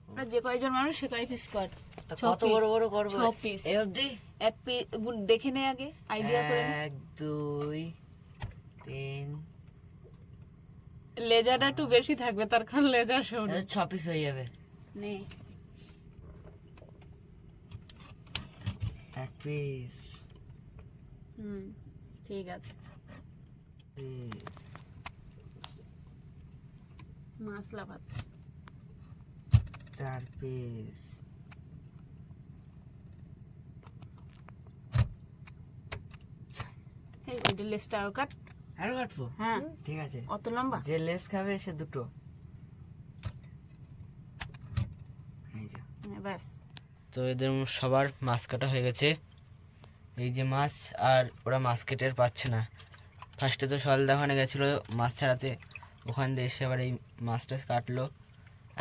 আমরা যে কয়জন মানুষ সে কয় পিস কর? তা কত বড় বড় করবো? 6 পিস। এই অবধি? এক পিস দেখে নে আগে, আইডিয়া করে নে। 1 2 3 লেজাটা একটু বেশি থাকবে, তার কারণ লেজা সরু। 6 পিস হয়ে যাবে। নে 1 পিস ঠিক আছে। মশলা পাচ্ছি 4 পিস। এই ওইটা লেসটা আরো কাট। আরো কাটবো? হ্যাঁ ঠিক আছে। অত লম্বা? যে লেস খাবে সে দুটো। এই যে ব্যাস। তো এদের সবার মাছ কাটা হয়ে গেছে। এই যে মাছ, আর ওরা মাছ কেটে আর পাচ্ছে না। ফার্স্টে তো সলদা ওখানে গেছিলো মাছ ছাড়াতে, ওখান দিয়ে এসে আবার এই মাছটা কাটলো।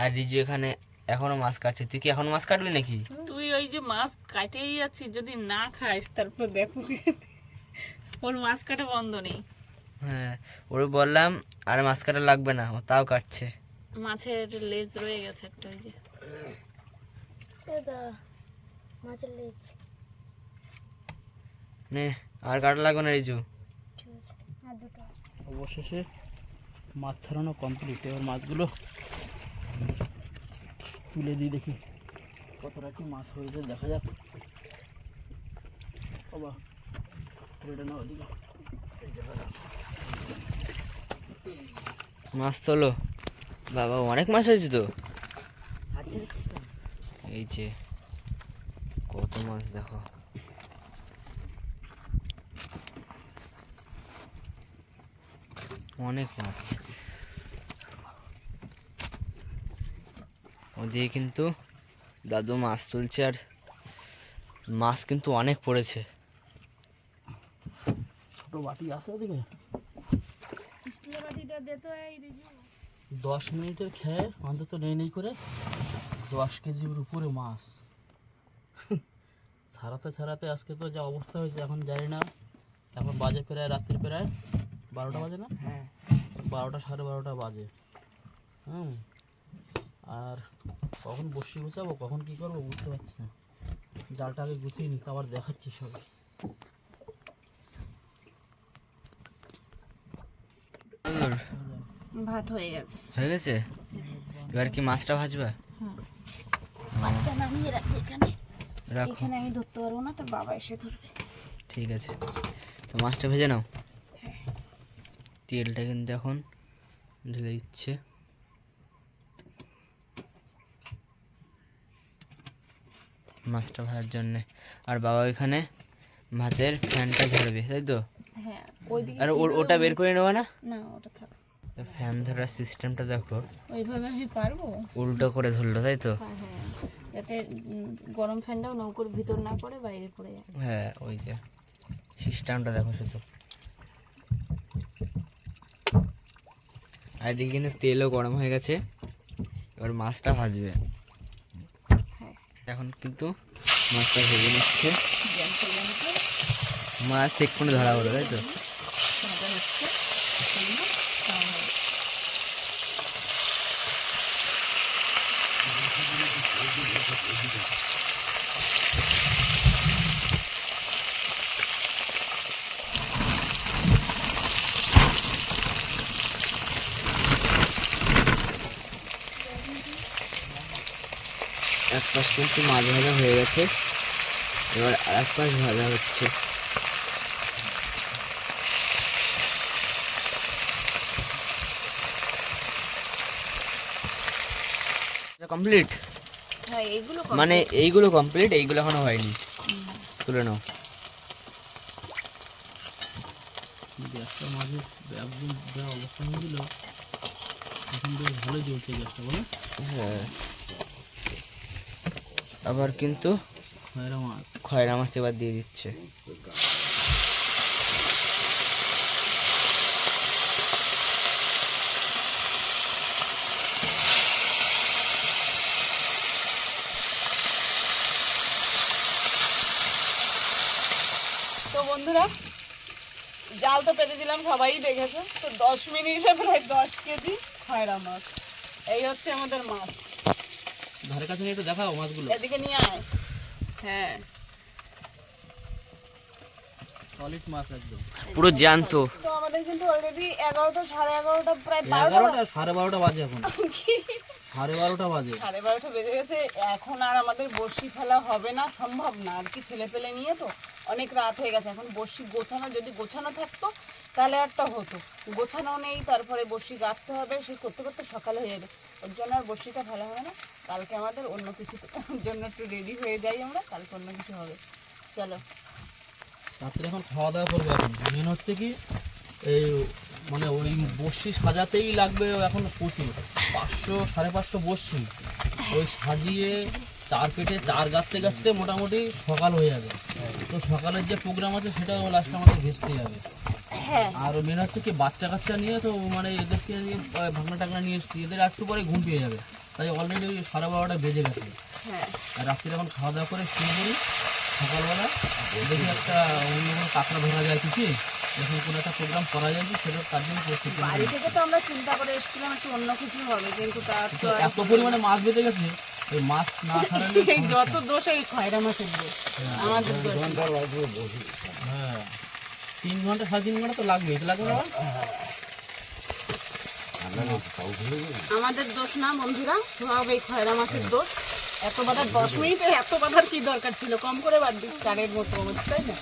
আর রিজু এখানে এখনো মাছ কাটছে। তুই কি এখনো মাছ কাটবি নাকি? তুই ওই যে মাছ কাটেই যাচ্ছিস, যদি না খাস তারপর দেখো ওর মাছ কাটা বন্ধ নেই। হ্যাঁ ওরে বললাম আর মাছ কাটা লাগবে না, ও তাও কাটছে। মাছের লেজ রয়ে গেছে একটা, ওই যে মাছের লেজ নে আর কাটা লাগবে না রিজু। আর দুটো। অবশেষে মাছ ছাড়ানো কমপ্লিট। এবার মাছগুলো তুলে দিই, দেখি কতটা কি মাছ হয়েছে দেখা যাক। বাবা এটা না ওদিকে মাছ তোলো বাবা, অনেক মাছ হয়েছে তো। এই যে কত মাছ দেখো। অনেক মাছ। ওদিকে কিন্তু দাদু মাছ তুলছে, আর মাছ কিন্তু অনেক পড়েছে। ছোট বাটি আছে ওদিকে। স্টিলের বাটিটা দে তো এই রিজু। 10 মিনিটের খেয়ে অন্তত নেই করে 10 কেজির উপরে মাছ ছাড়াতে ছাড়াতে আজকে তো যা অবস্থা হয়েছে, এখন জানি না। এখন বাজে প্রায় রাত্রি প্রায় 12টা বাজে না? হ্যাঁ 12টা 12:30 বাজে। আর কখন বসি গুছাবো, কখন কি করবো বুঝতে পারছি না। জালটা আগে গুছিয়ে নিতে, আবার দেখাচ্ছি সব। ভাত হয়ে গেছে। হয়ে গেছে, এবার কি মাছটা ভাজবা? মাছটা নামিয়ে রাখি এখানে। রাখো, এখানে আমি ধরতে পারবো না, তোর বাবা এসে ধরবে। ঠিক আছে। তো মাছটা ভেজে নাও। তেলটা কিন্তু এখন ঢেলে দিচ্ছে। মাছটা ভাজার জন্যে। আর বাবা এখানে ভাতের ফ্যানটা ঝাড়বে, তাই তো? হ্যাঁ ওইদিকে আর ওটা বের করে নেবো না? না ওটা থাক। ফ্যান ধরার সিস্টেমটা দেখো, ওইভাবে আমি পারবো? উল্টো করে ধরলো, তাই তো? হ্যাঁ হ্যাঁ, যাতে গরম ফ্যানটাও নৌকোর ভিতর না পড়ে, বাইরে পড়ে যায়। হ্যাঁ, ওই যে সিস্টেমটা দেখো শুধু। আর এদিকে কিন্তু তেলও গরম হয়ে গেছে, এবার মাছটা ভাজবে। এখন কিন্তু মাছটা ভেজে নিচ্ছে। মাছ এক্ষুনি ধরা হলো, তাই তো? এক পাশ কিন্তু মাছ ভাজা হয়ে গেছে, এবার আর এক পাশ ভাজা হচ্ছে। কমপ্লিট? হ্যাঁ এইগুলো মানে এইগুলো কমপ্লিট, এইগুলো এখনো হয়নি। তুলে নাও। গ্যাসটা মাঝে একদম যা অবস্থা হয়েছিল, এখন বেশ ভালোই চলছে গ্যাসটা, বলো? হ্যাঁ, আবার কিন্তু খয়রা মাছ। খয়রা মাছ এবার দিয়ে দিচ্ছে। তো বন্ধুরা, জাল তো পেতে দিলাম, সবাই দেখেছে। তো 10 মিনিটে প্রায় 10 কেজি খয়রা মাছ। এই হচ্ছে আমাদের মাছ। ধারে কাছে নিয়ে একটু দেখাও মাছগুলো। এদিকে নিয়ে আয়। হ্যাঁ, সলিড মাছ একদম। পুরো জ্যান্ত। তো আমাদের কিন্তু অলরেডি 11টা, 11:30, প্রায় 11টা, 12:30 বাজে এখন। 12:30 বাজে। 12:30 বেজে গেছে। এখন আর আমাদের বড়শি ফেলা হবে না, সম্ভব না আর কি, ছেলে পেলে নিয়ে তো অনেক রাত হয়ে গেছে। এখন বড়শি গোছানো, যদি গোছানো থাকতো তাহলে একটা হতো, গোছানো নেই, তারপরে বড়শি গাঁথতে হবে, সে করতে করতে সকাল হয়ে যাবে। ওর জন্য আর বড়শিটা ফেলা হবে না। কালকে আমাদের অন্য কিছু জন্য একটু রেডি হয়ে যাই আমরা, কালকে অন্য কিছু হবে। চলো রাত্রে এখন খাওয়া দাওয়া করবো। এখন মেন হচ্ছে কি, এই মানে ওই বড়শি সাজাতেই লাগবে এখন প্রচুর, 500 550 বড়শি। ওই সাজিয়ে চার পেটে চার গাঁথতে গাঁথতে মোটামুটি সকাল হয়ে যাবে। তো সকালের যে প্রোগ্রাম আছে সেটাও লাস্টে আমাদের ভেস্তে যাবে। আর মেন হচ্ছে কি, বাচ্চা কাচ্চা নিয়ে তো মানে এদেরকে নিয়ে ভাগনা টাগনা নিয়ে এসছি, এদের একটু পরে ঘুম পেয়ে যাবে। তাই অলরেডি 12:30 বেজে গেছে। আর রাত্রে এখন খাওয়া দাওয়া করে শুরু করি। সকালবেলা দেখি একটা অন্য কোনো কাঁকড়া ধরা যায় কিছু, যখন কোনো একটা প্রোগ্রাম করা যায় কি, সেটা তার জন্য প্রস্তুতি নিই। বাড়ি থেকে তো আমরা চিন্তা করে এসেছিলাম একটু অন্য কিছু হবে, কিন্তু তার তো এত পরিমাণে মাছ বেঁধে গেছে, ওই মাছ না ছাড়ালে যত দোষ এই খয়রা মাছের দোষ, আমাদের দোষ। হ্যাঁ, 3 ঘন্টা 3.5 ঘন্টা তো লাগবে, এটা লাগবে না? আমাদের দোষ না বন্ধুরা, সব এই খয়রা মাছের দোষ। এত বাধার 10 মিনিটে এত বাধার কি দরকার ছিল? কম করে বাদ দিস, চারের মতো আমাদের, তাই না?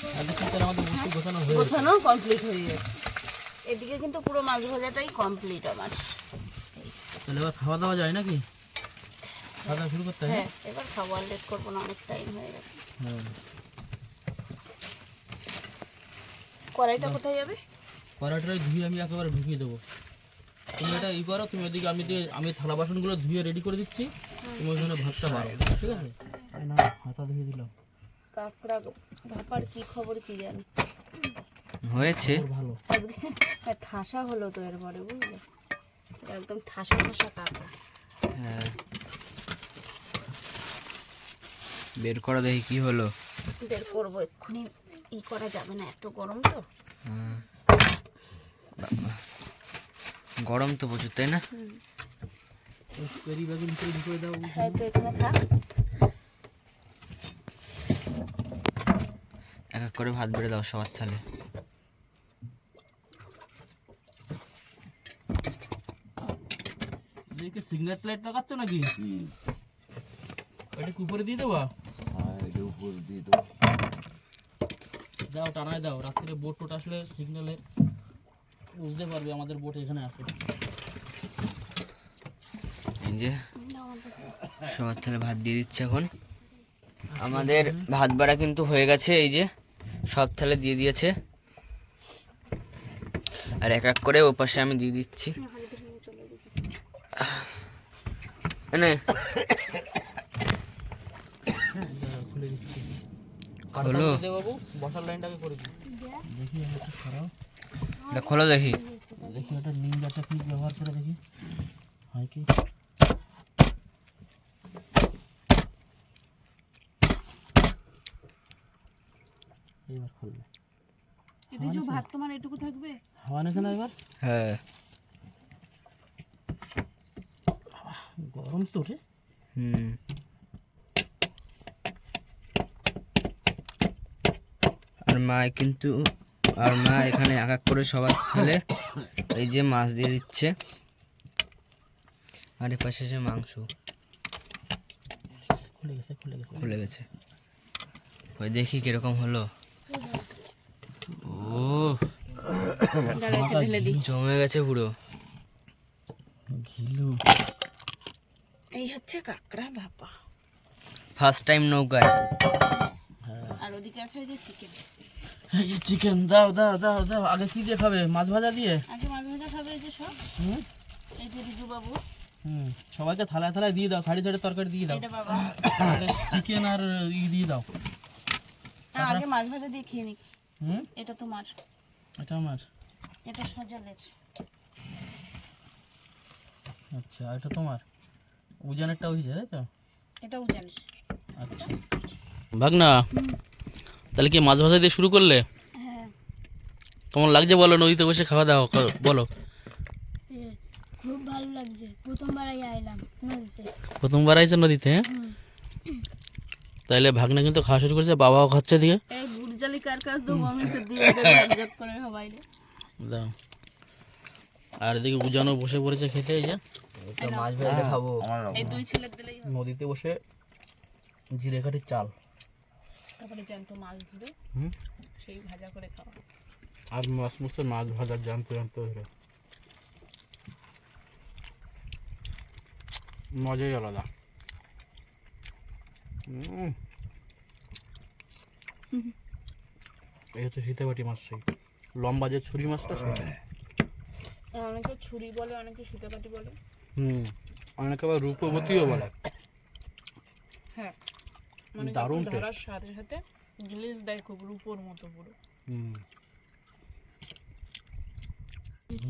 আমাদের বসে গোছানো হয়ে গেছে। গোছানো কমপ্লিট হয়ে গেছে। এদিকে কিন্তু পুরো মাছ ভাজাটাই কমপ্লিট আমার। তাহলে এবার খাওয়া দাওয়া যায় নাকি? খাওয়া দাওয়া শুরু করতে হবে। হ্যাঁ, এবার খাবো, আর লেট করবো না, অনেক টাইম হয়ে গেছে। হ্যাঁ, কড়াইটা কোথায় যাবে? পরোটাটা ধুয়ে আমি একেবারে ঢুকিয়ে দেবো। তুমি এটা ই করো, তুমি ওদিকে আমি থালা বাসনগুলো ধুয়ে রেডি করে দিচ্ছি, তুমি ওখানে ভাতটা বাড়ো, ঠিক আছে? না, হাতা ধুয়ে দিলাম। কাঁকড়া ভাপার কি খবর কি জানি। হয়েছে ভালো। আজকে ঠাসা হলো তো এরপরে, বুঝলে, একদম ঠাসা ঠাসা কাঁকড়া। হ্যাঁ, বের করো দেখি কি হলো। বের করবো এক্ষুনি, ই করা যাবে না, এত গরম তো। হ্যাঁ, গরম তো প্রচুর, তাই না? ক্যারি ব্যাগের ভিতরে ঢুকিয়ে দাও। হ্যাঁ, তো এখানে থাক। এক এক করে ভাত বেড়ে দাও সবার থালে। দেখি সিগন্যাল লাইট লাগাচ্ছ নাকি? এটা কি উপরে দিয়ে দেবা? দাও, টানায় দাও, রাত্রে বোট টোট আসলে সিগন্যালে বুঝতে পারবে আমাদের বোট এখানে আছে। এই যে সবার থালে ভাত দিয়ে দিচ্ছে এখন। আমাদের ভাত বাড়া কিন্তু হয়ে গেছে, এই যে সব থালে দিয়ে দিয়েছে। আর এক এক করে ও পাশে আমি দিয়ে দিচ্ছি। এনে খোলো, বাবু বসার লাইনটাকে করে দিই। দেখি একটা সরাও, এটা খোলো দেখি। দেখি একটা নিমজা টেকনিক ব্যবহার করে দেখি হয় কি। এবার খুলবে। কিছু ভাত তোমার এটুকু থাকবে? হাওয়া নেছে না এবার? হ্যাঁ গরম তো রে। আর মা কিন্তু এখানে এক এক করে সবার থালে এই যে মাছ দিয়ে দিচ্ছে। আর এ পাশে যে মাংস খুলে গেছে। ওই দেখি কিরকম হলো। ও জমে গেছে পুরো ঘিলু। এই হচ্ছে কাঁকড়া বাবা। ফার্স্ট টাইম নৌকায়। আর ওদিকে আছে এই যে চিকেন। এই যে চিকেন দাও দাও দাও দাও। আগে কি দিয়ে খাবে? মাছ ভাজা দিয়ে? আগে মাছ ভাজা খাবে এই যে সব। এই যে রিজু বাবু। সবাইকে থালায় থালায় দিয়ে দাও, সাইডে সাইডে তরকারি দিয়ে দাও। এটা বাবা। চিকেন আর দিয়ে দাও। আগে মাছ ভাজা দিয়ে খেয়ে নি। এটা তোমার, এটা আমার। এটা সজলের। আচ্ছা এটা তোমার। উজানেরটা ওই যায় তো? এটাও জানিস। আচ্ছা ভাগনা, তাহলে কি মাছ ভাজা দিয়ে শুরু করলে? হ্যাঁ কেমন লাগছে বলো নদীতে বসে খাওয়া দাওয়া বলো। খুব ভালো লাগছে, প্রথমবারই আইলাম নদীতে। প্রথমবার আইছে নদীতে? হ্যাঁ তাহলে ভাগনা কিন্তু খাওয়া শুরু করছে, বাবাও খাচ্ছে দিয়ে। এই গুড়জালি কার কাছ দেবো আমি তো দিয়ে যোগ করে সবাই দাও। আর এদিকে উজানও বসে পড়েছে খেতে। এই যে মাছ ভেজে খাবো। এই দুই ছেলের দিলেই হবে। নদীতে বসে জিরে কাঠির চাল, তারপরে জ্যান্ত মাছ দিবে, সেই ভাজা করে খাওয়া। আর মাছ মুছে মাছ ভাজা জানতে জানতে ধরে মজাই আলাদা। এই হচ্ছে সীতাবাটি মাছ, সেই লম্বা যে ছুরি মাছটা সেটা। অনেকে ছুরি বলে, অনেকে সীতাপাটি বলে। অনেকে আবার রূপবতীও বলে। হ্যাঁ মানে দারুণ যখন ধরার সাথে সাথে গ্লিজ দেয় খুব, রূপোর মতো পুরো।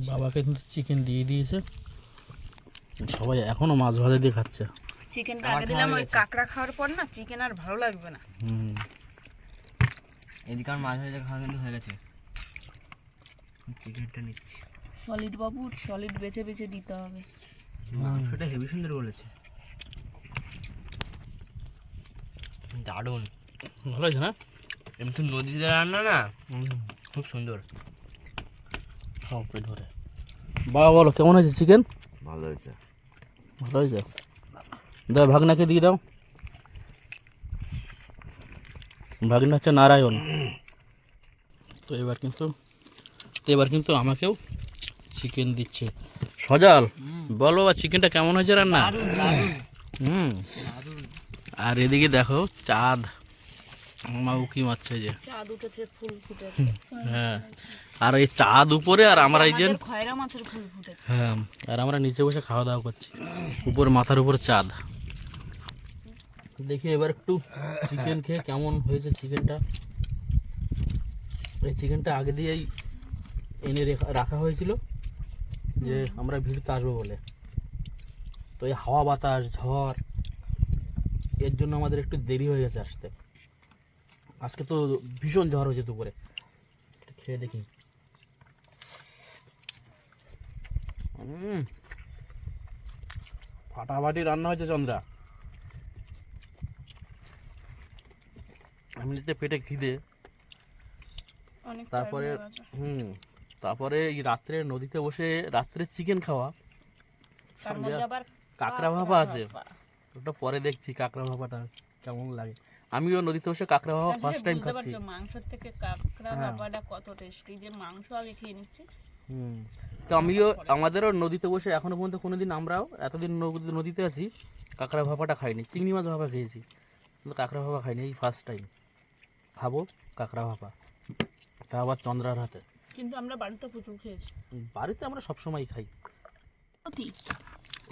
বাবাকে কিন্তু চিকেন দিয়ে দিয়েছে, সবাই এখনো মাছ ভাজা দিয়ে খাচ্ছে। চিকেনটা আগে দিলাম, ওই কাঁকড়া খাওয়ার পর না চিকেন আর ভালো লাগবে না। এদিকে আর মাছ ভেজে খাওয়া কিন্তু হয়ে গেছে। চিকেনটা নিচ্ছি। সলিড বাবু, সলিড বেছে বেছে দিতে হবে। মাংসটা হেভি সুন্দর বলেছে, দারুণ ভালো হয়েছে না? এমনি নদীতে রান্না না, খুব সুন্দর। খাও পেট ভরে। বাবা বলো কেমন হয়েছে চিকেন? ভালো হয়েছে। ভালো হয়েছে। দাও ভাগনাকে দিয়ে দাও। ভাগনা হচ্ছে নারায়ণ। তো এবার কিন্তু আমাকেও চিকেন দিচ্ছে। সজাল বলো চিকেনটা কেমন হয়েছে রান্না? আর এদিকে দেখো চাঁদ, মা উকি মারছে যে চাঁদ উঠেছে, ফুল ফুটেছে। হ্যাঁ আর এই চাঁদ উপরে আর আমরা এই যে খয়রা মাছের ফুল ফুটেছে। হ্যাঁ আর আমরা নিচে বসে খাওয়া দাওয়া করছি, উপর মাথার উপর চাঁদ। দেখি এবার একটু চিকেন খেয়ে কেমন হয়েছে চিকেনটা। এই চিকেনটা আগে দিয়েই এনে রাখা হয়েছিল যে আমরা ভিড়তে আসবো বলে। তো এই হাওয়া বাতাস ঝড় এর জন্য আমাদের একটু দেরি হয়ে গেছে আসতে। আজকে তো ভীষণ ঝড় হয়েছে দুপুরে। একটু খেয়ে দেখি। ফাটাফাটি রান্না হয়েছে চন্দ্রা। আমি যেতে পেটে খিদে, তারপরে তারপরে এই রাত্রে নদীতে বসে রাত্রে চিকেন খাওয়া, তার মধ্যে আবার কাঁকড়া ভাপা আছে, ওটা পরে দেখছি কাঁকড়া ভাপাটা কেমন লাগে। আমিও নদীতে বসে কাঁকড়া ভাপা ফার্স্ট টাইম খাচ্ছি। মাংসের থেকে কাঁকড়া ভাপাটা কত টেস্টি, যে মাংস আগে খেয়ে নিচ্ছি তো আমিও আমাদেরও নদীতে বসে এখনো পর্যন্ত কোনোদিন আমরাও এতদিন নদীতে আছি কাঁকড়া ভাপাটা খাইনি, চিংড়ি মাছ ভাপা খেয়েছি কিন্তু কাঁকড়া ভাপা খাইনি, এই ফার্স্ট টাইম খাবো কাঁকড়া ভাপা, তা আবার চন্দ্রার হাতে। কিন্তু আমরা বাড়িতে প্রচুর খেয়েছি। বাড়িতে আমরা সবসময় খাই।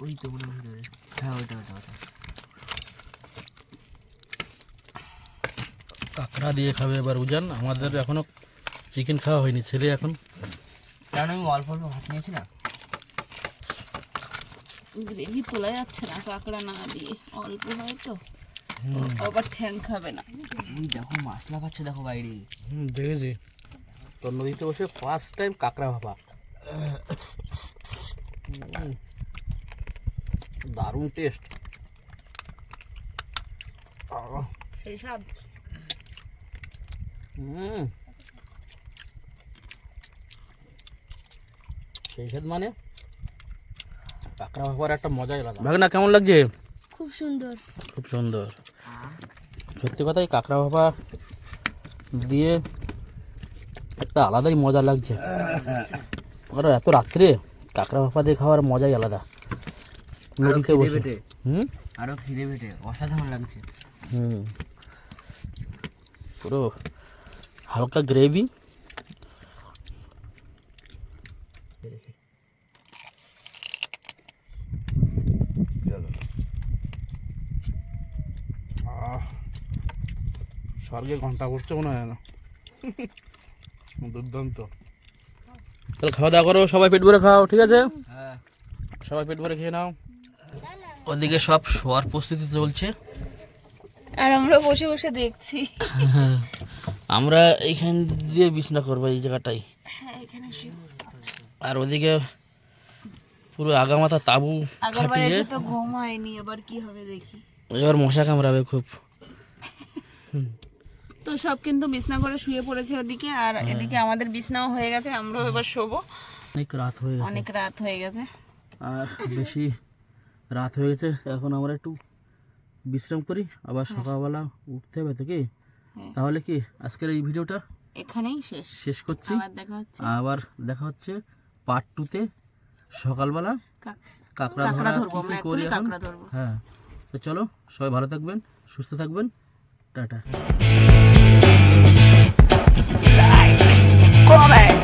ওই তো মনে হয়, হ্যাঁ ওইটা ওইটা ওইটা। কাঁকড়া দিয়ে খাবে এবার উজান, আমাদের এখনো চিকেন খাওয়া হয়নি, ছেলে এখন। কারণ আমি অল্প অল্প ভাত নিয়েছি না। গ্রেভি তোলা যাচ্ছে না কাঁকড়া না দিয়ে, অল্প হয় তো, আবার ঠ্যাং খাবে না। ওই দেখো মশলা পাচ্ছে, দেখো বাইরে। দেখেছি তো নদীতে বসে ফার্স্ট টাইম কাঁকড়া ভাপা, দারুণ টেস্ট। সেই স্বাদ। সেই স্বাদ মানে কাঁকড়া ভাপার একটা মজাই আলাদা। ভাগনা কেমন লাগছে? খুব সুন্দর। খুব সুন্দর, সত্যি কথাই কাঁকড়া ভাপা দিয়ে একটা আলাদাই মজা লাগছে। আর এত রাত্রে কাঁকড়া ভাপা দিয়ে খাওয়ার মজাই আলাদা নদীতে বসে। আরো খিদে পেটে অসাধারণ লাগছে। পুরো হালকা গ্রেভি, স্বর্গে ঘন্টা করছে মনে হয় না। দুর্দান্ত। তাহলে খাওয়া দাওয়া করো, সবাই পেট ভরে খাও, ঠিক আছে? হ্যাঁ, সবাই পেট ভরে খেয়ে নাও। ওদিকে সব শোয়ার প্রস্তুতি চলছে, আর আমরা বসে বসে দেখছি। আমরা এইখান দিয়ে বিছনা করবো এই জায়গাটাই। হ্যাঁ, এখানে আর ওদিকে পুরো আগামাথা তাবু আগেরবার খাটিয়ে এসে তো ঘুম হয়নি, এবার কি হবে দেখি। এবার মশা কামড়াবে খুব। তো সব কিন্তু বিছনা করে শুয়ে পড়েছে ওদিকে, আর এদিকে আমাদের বিছনাও হয়ে গেছে, আমরাও এবার শোবো। অনেক রাত হয়ে গেছে, অনেক রাত হয়ে গেছে। আর বেশি রাত হয়ে গেছে, এখন আমরা একটু বিশ্রাম করি, আবার সকালবেলা উঠতে হবে তো কি। তাহলে কি আজকের এই ভিডিওটা এখানেই শেষ। শেষ করছি, আবার দেখা হচ্ছে পার্ট 2-তে সকালবেলা কাঁকড়া কাঁকড়া ধরা ধরবো, কি আমরা কি করি actually এখন। কাঁকড়া ধরবো। হ্যাঁ, তো চলো সবাই ভালো থাকবেন, সুস্থ থাকবেন, টাটা। কমেন্ট